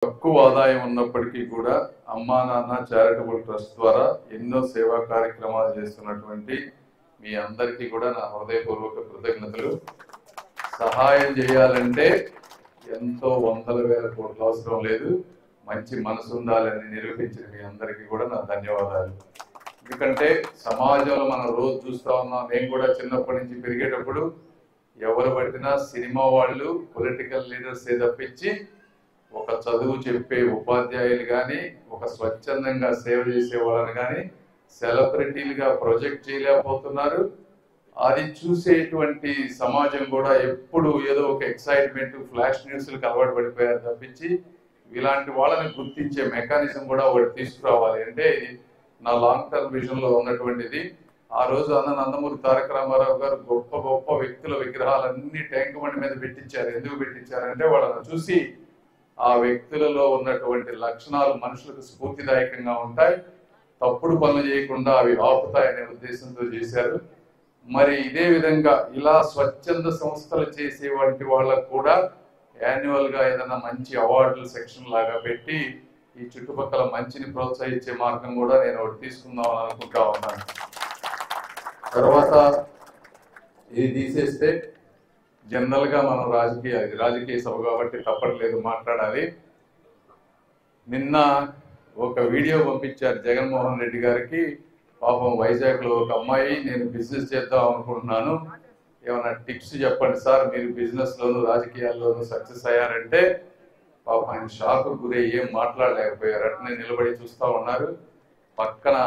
తక్కువ ఆదాయం ఉన్నప్పటికీ కూడా అమ్మా నాన్న చారిటబుల్ ట్రస్ట్ ద్వారా ఎన్నో సేవా కార్యక్రమాలు చేస్తున్నటువంటి మీ అందరికీ కూడా నా హృదయపూర్వక కృతజ్ఞతలు. సహాయం చేయాలంటే ఎంతో వందల వేల కోట్ల అవసరం లేదు, మంచి మనసు ఉండాలని నిరూపించిన మీ అందరికీ కూడా నా ధన్యవాదాలు. ఎందుకంటే సమాజంలో మనం రోజు చూస్తా ఉన్నాం, నేను కూడా చిన్నప్పటి నుంచి పెరిగేటప్పుడు ఎవరు పట్టినా సినిమా వాళ్ళు, పొలిటికల్ లీడర్స్ తప్పించి ఒక చదువు చెప్పే ఉపాధ్యాయులు కానీ, ఒక స్వచ్ఛందంగా సేవ చేసే వాళ్ళని కానీ సెలబ్రిటీలుగా ప్రొజెక్ట్ చేయలేకపోతున్నారు. అది చూసేటువంటి సమాజం కూడా ఎప్పుడు ఏదో ఒక ఎక్సైట్మెంట్, ఫ్లాష్ న్యూస్లకు అలవాటు పడిపోయారు తప్పించి ఇలాంటి వాళ్ళని గుర్తించే మెకానిజం కూడా ఒకటి తీసుకురావాలి. అంటే నా లాంగ్ టర్మ్ విజన్ లో ఉన్నటువంటిది. ఆ రోజు నందమూరి తారక రామారావు గారు గొప్ప గొప్ప వ్యక్తుల విగ్రహాలన్నీ ట్యాంక్ బండి మీద పెట్టించారు. ఎందుకు పెట్టించారంటే వాళ్ళని చూసి ఆ వ్యక్తులలో ఉన్నటువంటి లక్షణాలు మనుషులకు స్ఫూర్తిదాయకంగా ఉంటాయి, తప్పుడు పనులు చేయకుండా అవి ఆపుతాయనే ఉద్దేశంతో చేశారు. మరి ఇదే విధంగా ఇలా స్వచ్ఛంద సంస్థలు చేసే వంటి వాళ్ళకు కూడా యాన్యువల్ గా ఏదైనా మంచి అవార్డుల సెక్షన్ లాగా పెట్టి ఈ చుట్టుపక్కల మంచిని ప్రోత్సహించే మార్గం కూడా నేను ఒకటి తీసుకుందాం అనుకుంటా ఉన్నాను. తర్వాత ఇది తీసేస్తే జనరల్ గా మనం రాజకీయ సభ కాబట్టి తప్పట్లేదు మాట్లాడాలి. నిన్న ఒక వీడియో పంపించారు జగన్మోహన్ రెడ్డి గారికి. పాపం వైజాగ్ లో ఒక అమ్మాయి, నేను బిజినెస్ చేద్దాం అనుకుంటున్నాను, ఏమైనా టిప్స్ చెప్పండి సార్, మీరు బిజినెస్ లోను రాజకీయాల్లోనూ సక్సెస్ అయ్యారంటే పాపం ఆయన షాక్ గురై ఏం మాట్లాడలేకపోయారు. అట్నే నిలబడి చూస్తా ఉన్నారు. పక్కన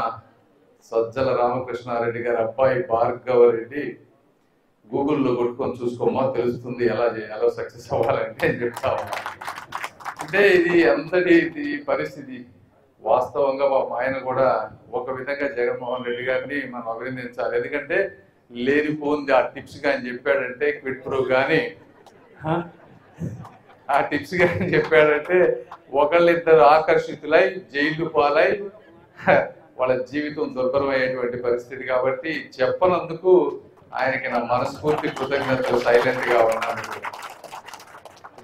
సజ్జల రామకృష్ణారెడ్డి గారి అబ్బాయి భార్గవ రెడ్డి గూగుల్లో కొట్టుకొని చూసుకోమా, తెలుస్తుంది ఎలా సక్సెస్ అవ్వాలంటే అని చెప్తా ఉన్నాను. అంటే ఇది అంతటి పరిస్థితి. వాస్తవంగా ఆయన కూడా ఒక విధంగా జగన్మోహన్ రెడ్డి గారిని మనం అభినందించాలి. ఎందుకంటే లేనిపోంది ఆ టిప్స్ కానీ చెప్పాడంటే, క్విట్ ప్రో కానీ ఆ టిప్స్ కానీ చెప్పాడంటే ఒకళ్ళిద్దరు ఆకర్షితులై జైలు పాలై వాళ్ళ జీవితం దుర్భరమయ్యేటువంటి పరిస్థితి. కాబట్టి చెప్పనందుకు ఆయనకి నా మనస్ఫూర్తి కృతజ్ఞతలు, సైలెంట్ గా ఉన్నాను.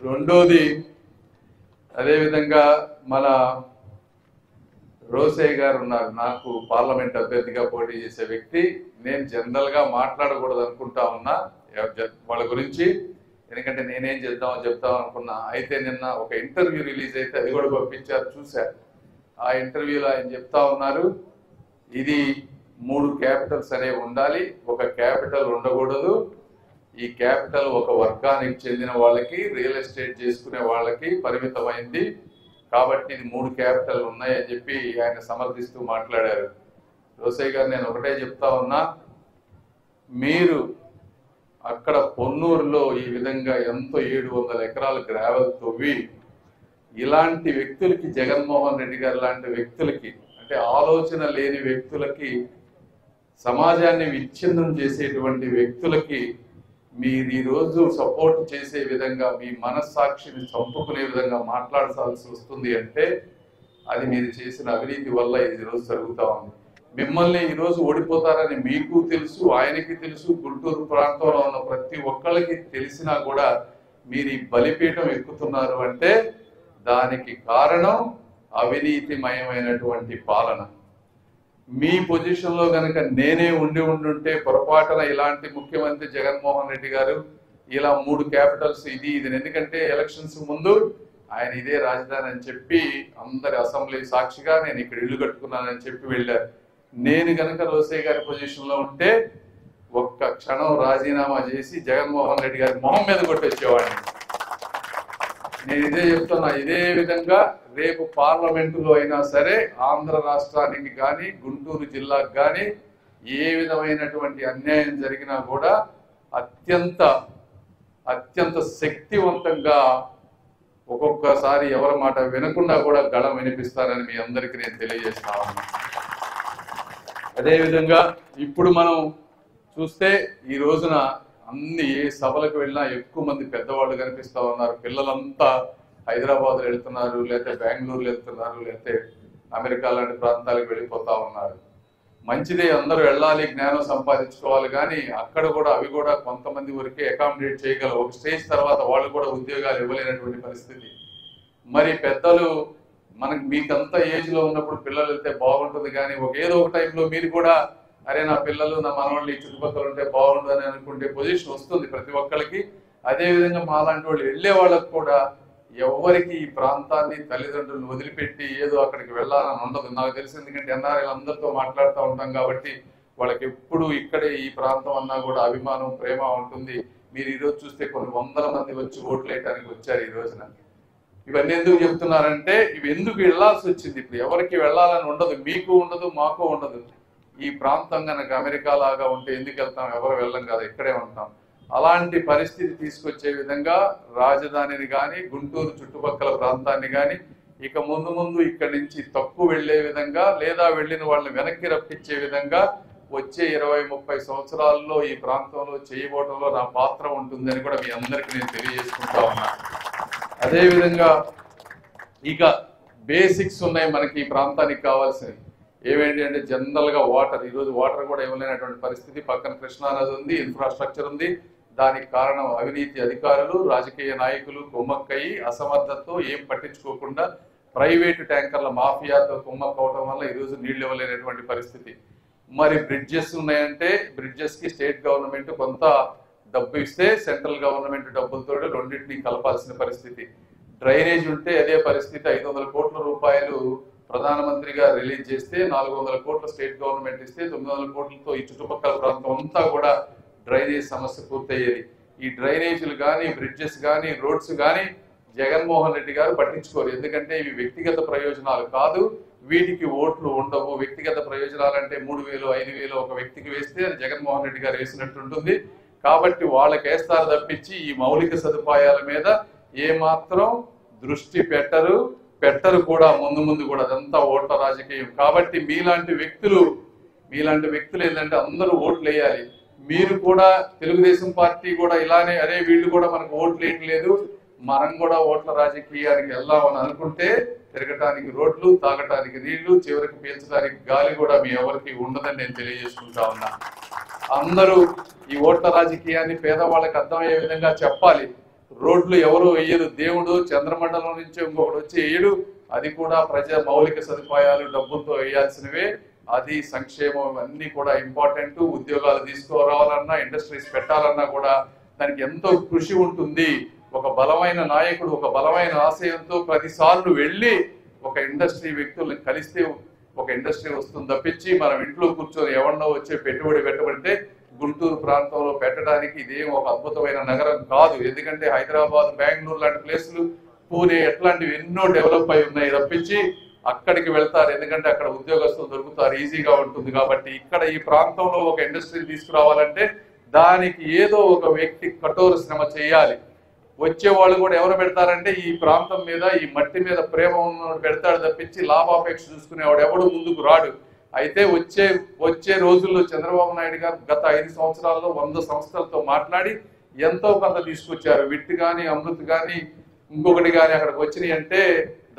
రెండోది, అదేవిధంగా మన రోసయ్య గారు ఉన్నారు, నాకు పార్లమెంట్ అభ్యర్థిగా పోటీ చేసే వ్యక్తి. నేను జనరల్ గా మాట్లాడకూడదు అనుకుంటా ఉన్నా వాళ్ళ గురించి, ఎందుకంటే నేనేం చెప్తాం అనుకున్నా. అయితే నిన్న ఒక ఇంటర్వ్యూ రిలీజ్ అయితే అది కూడా పంపించారు, చూశారు. ఆ ఇంటర్వ్యూలో ఆయన చెప్తా ఉన్నారు, ఇది 3 క్యాపిటల్స్ అనేవి ఉండాలి, ఒక క్యాపిటల్ ఉండకూడదు. ఈ క్యాపిటల్ ఒక వర్గానికి చెందిన వాళ్ళకి, రియల్ ఎస్టేట్ చేసుకునే వాళ్ళకి పరిమితమైంది. కాబట్టి ఇది 3 క్యాపిటల్ ఉన్నాయని చెప్పి ఆయన సమర్థిస్తూ మాట్లాడారు. రోసయ్య గారు, నేను ఒకటే చెప్తా ఉన్నా, మీరు అక్కడ పొన్నూరులో ఈ విధంగా ఎంతో 700 ఎకరాల గ్రావెల్ తవ్వి ఇలాంటి వ్యక్తులకి, జగన్మోహన్ రెడ్డి గారు లాంటి వ్యక్తులకి, అంటే ఆలోచన లేని వ్యక్తులకి, సమాజాన్ని విచ్ఛిన్నం చేసేటువంటి వ్యక్తులకి మీరు ఈ రోజు సపోర్ట్ చేసే విధంగా, మీ మనస్సాక్షిని చంపుకునే విధంగా మాట్లాడాల్సి వస్తుంది అంటే అది మీరు చేసిన అవినీతి వల్ల ఇది రోజు జరుగుతా ఉంది. మిమ్మల్ని ఈరోజు ఓడిపోతారని మీకు తెలుసు, ఆయనకి తెలుసు, గుంటూరు ప్రాంతంలో ఉన్న ప్రతి ఒక్కళ్ళకి తెలిసినా కూడా మీరు ఈ బలిపీఠం ఎక్కుతున్నారు అంటే దానికి కారణం అవినీతిమయమైనటువంటి పాలన. మీ పొజిషన్ లో కనుక నేనే ఉండుంటే పొరపాటున ఇలాంటి ముఖ్యమంత్రి జగన్మోహన్ రెడ్డి గారు ఇలా 3 క్యాపిటల్స్ ఇది, ఎందుకంటే ఎలక్షన్స్ ముందు ఆయన ఇదే రాజధాని అని చెప్పి అందరి అసెంబ్లీ సాక్షిగా నేను ఇక్కడ ఇల్లు కట్టుకున్నానని చెప్పి వెళ్ళారు. నేను కనుక రోసయ్య గారి పొజిషన్ లో ఉంటే ఒక్క క్షణం రాజీనామా చేసి జగన్మోహన్ రెడ్డి గారి మొహం మీద కొట్టొచ్చేవాడిని. నేను ఇదే చెప్తున్నా. ఇదే విధంగా రేపు పార్లమెంటులో అయినా సరే ఆంధ్ర రాష్ట్రానికి కానీ, గుంటూరు జిల్లాకు కానీ ఏ విధమైనటువంటి అన్యాయం జరిగినా కూడా అత్యంత శక్తివంతంగా, ఒక్కొక్కసారి ఎవరి మాట వినకుండా కూడా గళం వినిపిస్తానని మీ అందరికీ నేను తెలియజేస్తా ఉన్నా. అదేవిధంగా ఇప్పుడు మనం చూస్తే ఈ రోజున అన్ని ఏ సభలకు వెళ్ళినా ఎక్కువ మంది పెద్దవాళ్ళు కనిపిస్తా ఉన్నారు. పిల్లలంతా హైదరాబాద్ వెళ్తున్నారు, లేకపోతే బెంగళూరు వెళ్తున్నారు, లేకపోతే అమెరికా లాంటి ప్రాంతాలకు వెళ్ళిపోతా ఉన్నారు. మంచిదే, అందరూ వెళ్ళాలి, జ్ఞానం సంపాదించుకోవాలి. కానీ అక్కడ కూడా అవి కూడా కొంతమంది వరకే అకామిడేట్ చేయగలరు. ఒక స్టేజ్ తర్వాత వాళ్ళు కూడా ఉద్యోగాలు ఇవ్వలేనటువంటి పరిస్థితి. మరి పెద్దలు మనకి మీకంతా ఏజ్ లో ఉన్నప్పుడు పిల్లలు వెళ్తే బాగుంటుంది, కానీ ఏదో ఒక టైంలో మీరు కూడా అరే నా పిల్లలు నా మనవాళ్ళు ఈ చుట్టుపక్కల ఉంటే బాగుంటుందని అనుకుంటే పొజిషన్ వస్తుంది ప్రతి ఒక్కరికి. అదే విధంగా మాలాంటి వాళ్ళు వెళ్ళే వాళ్ళకు కూడా ఎవరికి ఈ ప్రాంతాన్ని తల్లిదండ్రులను వదిలిపెట్టి ఏదో అక్కడికి వెళ్ళాలని ఉండదు. నాకు తెలిసి ఎందుకంటే ఎన్ఆర్ఐలు అందరితో మాట్లాడుతూ ఉంటాం కాబట్టి వాళ్ళకి ఎప్పుడు ఇక్కడే ఈ ప్రాంతం అన్నా కూడా అభిమానం ప్రేమ ఉంటుంది. మీరు ఈరోజు చూస్తే కొన్ని వందల మంది వచ్చి ఓట్లు వేయడానికి వచ్చారు ఈ రోజున. ఇవన్నీ ఎందుకు చెప్తున్నారంటే ఇవి ఎందుకు వెళ్లాల్సి వచ్చింది, ఇప్పుడు ఎవరికి వెళ్ళాలని ఉండదు, మీకు ఉండదు మాకు ఉండదు. ఈ ప్రాంతం కనుక అమెరికా లాగా ఉంటే ఎందుకు వెళ్తాం, ఎవరు వెళ్ళం కదా, ఇక్కడే ఉంటాం. అలాంటి పరిస్థితి తీసుకొచ్చే విధంగా రాజధానిని కానీ గుంటూరు చుట్టుపక్కల ప్రాంతాన్ని కానీ ఇక ముందు ముందు ఇక్కడి నుంచి తక్కువ వెళ్లే విధంగా లేదా వెళ్ళిన వాళ్ళని వెనక్కి రప్పించే విధంగా వచ్చే 20-30 సంవత్సరాల్లో ఈ ప్రాంతంలో చేయబోవడంలో నా పాత్ర ఉంటుందని కూడా మీ అందరికీ నేను తెలియజేసుకుంటా ఉన్నా. అదేవిధంగా ఇక బేసిక్స్ ఉన్నాయి మనకి ఈ ప్రాంతానికి కావాల్సినవి. ఏమేంటి అంటే జనరల్ గా వాటర్, ఈరోజు వాటర్ కూడా ఇవ్వలేనటువంటి పరిస్థితి. పక్కన కృష్ణానది ఉంది, ఇన్ఫ్రాస్ట్రక్చర్ ఉంది. దానికి కారణం అవినీతి అధికారులు, రాజకీయ నాయకులు కుమ్మక్కయి అసమర్థతతో ఏం పట్టించుకోకుండా ప్రైవేటు ట్యాంకర్ల మాఫియాతో కుమ్మక్కవడం వల్ల ఈరోజు నీళ్లు ఇవ్వలేనటువంటి పరిస్థితి. మరి బ్రిడ్జెస్ ఉన్నాయంటే బ్రిడ్జెస్ కి స్టేట్ గవర్నమెంట్ కొంత డబ్బు ఇస్తే సెంట్రల్ గవర్నమెంట్ డబ్బులతో రెండింటినీ కలపాల్సిన పరిస్థితి. డ్రైనేజ్ ఉంటే అదే పరిస్థితి. 500 కోట్ల రూపాయలు ప్రధానమంత్రిగా రిలీజ్ చేస్తే 400 కోట్ల స్టేట్ గవర్నమెంట్ ఇస్తే 900 కోట్లతో ఈ చుట్టుపక్కల ప్రాంతం అంతా కూడా డ్రైనేజ్ సమస్య పూర్తయ్యేది. ఈ డ్రైనేజీలు కానీ బ్రిడ్జెస్ కానీ రోడ్స్ కానీ జగన్మోహన్ రెడ్డి గారు పట్టించుకోరు. ఎందుకంటే ఇవి వ్యక్తిగత ప్రయోజనాలు కాదు, వీటికి ఓట్లు ఉండవు. వ్యక్తిగత ప్రయోజనాలు అంటే 3,000 5,000 ఒక వ్యక్తికి వేస్తే అది జగన్మోహన్ రెడ్డి గారు వేసినట్టు ఉంటుంది. కాబట్టి వాళ్ళకి వేస్తారు తప్పించి ఈ మౌలిక సదుపాయాల మీద ఏమాత్రం దృష్టి పెట్టరు కూడా. ముందు కూడా అదంతా ఓట్ల రాజకీయం. కాబట్టి మీలాంటి వ్యక్తులు ఏంటంటే అందరూ ఓట్లు వేయాలి. మీరు కూడా తెలుగుదేశం పార్టీ కూడా ఇలానే అరే వీళ్ళు కూడా మనకు ఓట్లు వేయట్లేదు, మనం కూడా ఓట్ల రాజకీయానికి వెళ్దామని అనుకుంటే తిరగటానికి రోడ్లు, తాగటానికి నీళ్లు, చివరికి పీల్చడానికి గాలి కూడా మీ ఎవరికి ఉండదని నేను తెలియజేసుకుంటా ఉన్నా. అందరూ ఈ ఓట్ల రాజకీయాన్ని పేదవాళ్ళకి అర్థమయ్యే విధంగా చెప్పాలి. రోడ్లు ఎవరు వేయరు, దేవుడు చంద్రమండలం నుంచి ఇంకొకటి వచ్చి వేయడు. అది కూడా ప్రజా మౌలిక సదుపాయాలు డబ్బులతో వేయాల్సినవే. అది సంక్షేమం అన్ని కూడా ఇంపార్టెంట్. ఉద్యోగాలు తీసుకురావాలన్నా ఇండస్ట్రీస్ పెట్టాలన్నా కూడా దానికి ఎంతో కృషి ఉంటుంది. ఒక బలమైన నాయకుడు ఒక బలమైన ఆశయంతో 10 సార్లు వెళ్ళి ఒక ఇండస్ట్రీ వ్యక్తుల్ని కలిస్తే ఒక ఇండస్ట్రీ వస్తుంది తప్పించి మనం ఇంట్లో కూర్చొని ఎవరినో వచ్చే పెట్టుబడి పెట్టబడితే గుంటూరు ప్రాంతంలో పెట్టడానికి ఇదేం ఒక అద్భుతమైన నగరం కాదు. ఎందుకంటే హైదరాబాద్, బెంగళూరు లాంటి ప్లేసులు, పూణే ఎట్లాంటివి ఎన్నో డెవలప్ అయి ఉన్నాయి తప్పించి అక్కడికి వెళ్తారు. ఎందుకంటే అక్కడ ఉద్యోగస్తులు దొరుకుతారు, ఈజీగా ఉంటుంది. కాబట్టి ఇక్కడ ఈ ప్రాంతంలో ఒక ఇండస్ట్రీ తీసుకురావాలంటే దానికి ఏదో ఒక వ్యక్తి కఠోర శ్రమ చేయాలి. వచ్చే వాళ్ళు కూడా ఎవరు పెడతారంటే ఈ ప్రాంతం మీద ఈ మట్టి మీద ప్రేమ ఉన్నవాడు పెడతాడు తప్పించి లాభాపేక్ష చూసుకునేవాడు ఎవడు ముందుకు రాడు. అయితే వచ్చే రోజుల్లో చంద్రబాబు నాయుడు గారు గత 5 సంవత్సరాల్లో 100 సంస్థలతో మాట్లాడి ఎంతో కొంత తీసుకొచ్చారు. విట్ కానీ అమృత్ కానీ ఇంకొకటి కానీ అక్కడికి వచ్చినాయి అంటే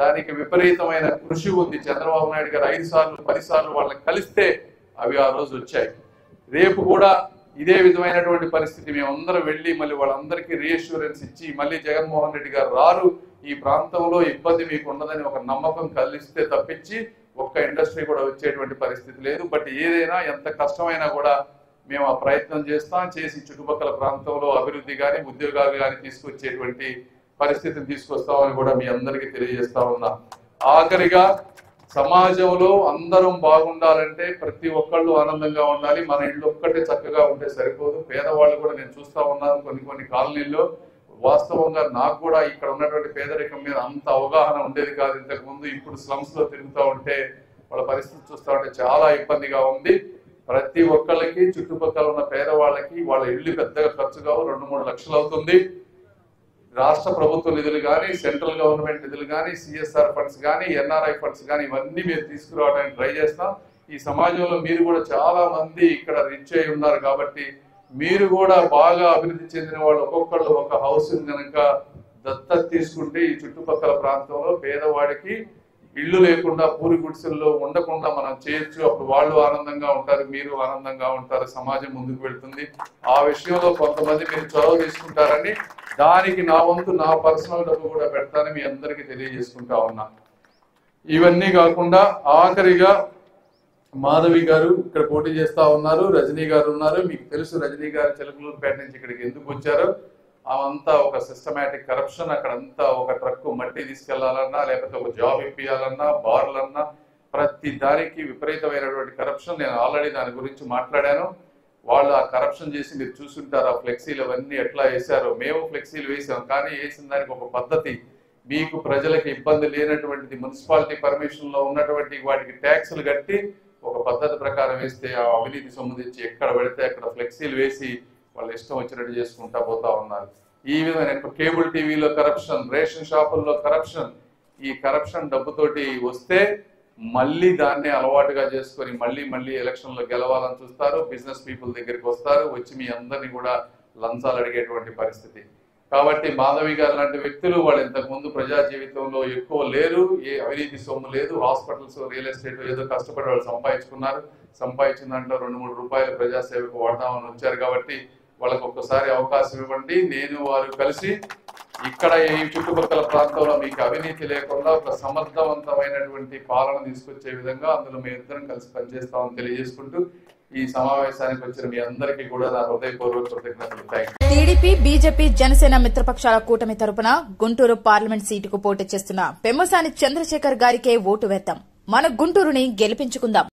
దానికి విపరీతమైన కృషి ఉంది. చంద్రబాబు నాయుడు గారు 5 సార్లు 10 సార్లు వాళ్ళని కలిస్తే అవి ఆ రోజు వచ్చాయి. రేపు కూడా ఇదే విధమైనటువంటి పరిస్థితి మేమందరం వెళ్ళి మళ్ళీ వాళ్ళందరికీ రీఅష్యూరెన్స్ ఇచ్చి మళ్ళీ జగన్మోహన్ రెడ్డి గారు రారు, ఈ ప్రాంతంలో ఇబ్బంది మీకు ఉండదని ఒక నమ్మకం కలిస్తే తప్పించి ఒక్క ఇండస్ట్రీ కూడా వచ్చేటువంటి పరిస్థితి లేదు. బట్ ఏదైనా ఎంత కష్టమైనా కూడా మేము ఆ ప్రయత్నం చేసి చుట్టుపక్కల ప్రాంతంలో అభివృద్ధి కానీ ఉద్యోగాలు కానీ తీసుకొచ్చేటువంటి పరిస్థితిని తీసుకొస్తామని కూడా మీ అందరికీ తెలియజేస్తా ఉన్నా. ఆఖరిగా సమాజంలో అందరం బాగుండాలంటే ప్రతి ఒక్కళ్ళు ఆనందంగా ఉండాలి. మన ఇల్లు ఒక్కటే చక్కగా ఉంటే సరిపోదు. పేదవాళ్ళు కూడా నేను చూస్తా ఉన్నాను కొన్ని కాలనీల్లో. వాస్తవంగా నాకు కూడా ఇక్కడ ఉన్నటువంటి పేదరికం మీద అంత అవగాహన ఉండేది కాదు ఇంతకు ముందు. ఇప్పుడు స్లమ్స్ లో తిరుగుతూ ఉంటే వాళ్ళ పరిస్థితి చూస్తూ ఉంటే చాలా ఇబ్బందిగా ఉంది. ప్రతి ఒక్కళ్ళకి చుట్టుపక్కల ఉన్న పేదవాళ్ళకి వాళ్ళ ఇల్లు పెద్దగా ఖర్చు కావు, 2-3 లక్షలు అవుతుంది. రాష్ట్ర ప్రభుత్వ నిధులు కానీ సెంట్రల్ గవర్నమెంట్ నిధులు కానీ సిఎస్ఆర్ ఫండ్స్ కానీ ఎన్ఆర్ఐ ఫండ్స్ కానీ ఇవన్నీ మీరు తీసుకురావడానికి ట్రై చేస్తాం. ఈ సమాజంలో మీరు కూడా చాలా మంది ఇక్కడ రిచ్ అయి ఉన్నారు కాబట్టి మీరు కూడా బాగా అభివృద్ధి చెందిన వాళ్ళు ఒక్కొక్కళ్ళు ఒక హౌస్ కనుక దత్తత తీసుకుంటే ఈ చుట్టుపక్కల ప్రాంతంలో పేదవాడికి ఇళ్లు లేకుండా పూరి గుడిసెల్లో ఉండకుండా మనం చేయొచ్చు. అప్పుడు వాళ్ళు ఆనందంగా ఉంటారు, మీరు ఆనందంగా ఉంటారు, సమాజం ముందుకు వెళ్తుంది. ఆ విషయంలో కొంతమంది మీరు చొరవ తీసుకుంటారని, దానికి నా వంతు నా పర్సనల్ డబ్బు కూడా పెడతానని మీ అందరికీ తెలియజేసుకుంటా ఉన్నా. ఇవన్నీ కాకుండా ఆఖరిగా మాధవి గారు ఇక్కడ పోటీ చేస్తా ఉన్నారు, రజనీ గారు ఉన్నారు. మీకు తెలుసు రజనీ గారు చిలకలూరుపేట నుంచి ఇక్కడికి ఎందుకు వచ్చారో. అవంతా ఒక సిస్టమేటిక్ కరప్షన్. అక్కడంతా ఒక ట్రక్కు మట్టి తీసుకెళ్లాలన్నా, లేకపోతే ఒక జాబ్ ఇప్పియాలన్నా, బార్లన్నా, ప్రతి దానికి విపరీతమైనటువంటి కరప్షన్. నేను ఆల్రెడీ దాని గురించి మాట్లాడాను. వాళ్ళు ఆ కరప్షన్ చేసి మీరు చూసుంటారు, ఆ ఫ్లెక్సీలు అవన్నీ ఎట్లా వేశారో. మేము ఫ్లెక్సీలు వేసాం, కానీ వేసిన దానికి ఒక పద్ధతి, మీకు ప్రజలకు ఇబ్బంది లేనటువంటిది, మున్సిపాలిటీ పర్మిషన్ లో ఉన్నటువంటి వాటికి ట్యాక్సులు కట్టి ఒక పద్ధతి ప్రకారం వేస్తే ఆ అవినీతి సొమ్ము తెచ్చి ఎక్కడ పడితే అక్కడ ఫ్లెక్సీలు వేసి వాళ్ళు ఇష్టం వచ్చినట్టు చేసుకుంటా పోతా ఉన్నారు. ఈ విధమైన కేబుల్ టీవీలో కరప్షన్, రేషన్ షాపుల్లో కరప్షన్. ఈ కరప్షన్ డబ్బుతోటి వస్తే మళ్ళీ దాన్నే అలవాటుగా చేసుకొని మళ్ళీ ఎలక్షన్లో గెలవాలని చూస్తారు. బిజినెస్ పీపుల్ దగ్గరికి వస్తారు, వచ్చి మీ అందరినీ కూడా లంచాలు అడిగేటువంటి పరిస్థితి. కాబట్టి మాధవి గారు లాంటి వ్యక్తులు వాళ్ళు ఇంతకు ముందు ప్రజా జీవితంలో ఎక్కువ లేరు, ఏ అవినీతి సొమ్ము లేదు. హాస్పిటల్స్, రియల్ ఎస్టేట్ ఏదో కష్టపడి వాళ్ళు సంపాదించుకున్నారు. సంపాదించిన దాంట్లో 2-3 రూపాయలు ప్రజాసేవకు వాడదామని వచ్చారు. కాబట్టి వాళ్ళకు ఒక్కసారి అవకాశం ఇవ్వండి. నేను వారు కలిసి ఇక్కడ ఈ చుట్టుపక్కల ప్రాంతంలో మీకు అవినీతి లేకుండా ఒక సమర్థవంతమైనటువంటి పాలన తీసుకొచ్చే విధంగా అందులో మీ ఇద్దరం కలిసి పనిచేస్తామని తెలియజేసుకుంటూ ఈ సమావేశానికి వచ్చిన మీ అందరికీ కూడా నా హృదయపూర్వక కృతజ్ఞతలు. టీడీపీ, బీజేపీ, జనసేన మిత్రపక్షాల కూటమి తరపున గుంటూరు పార్లమెంట్ సీటుకు పోటీ చేస్తున్న పెమ్మసాని చంద్రశేఖర్ గారికే ఓటు వేద్దాం. మన గుంటూరుని గెలిపించుకుందాం.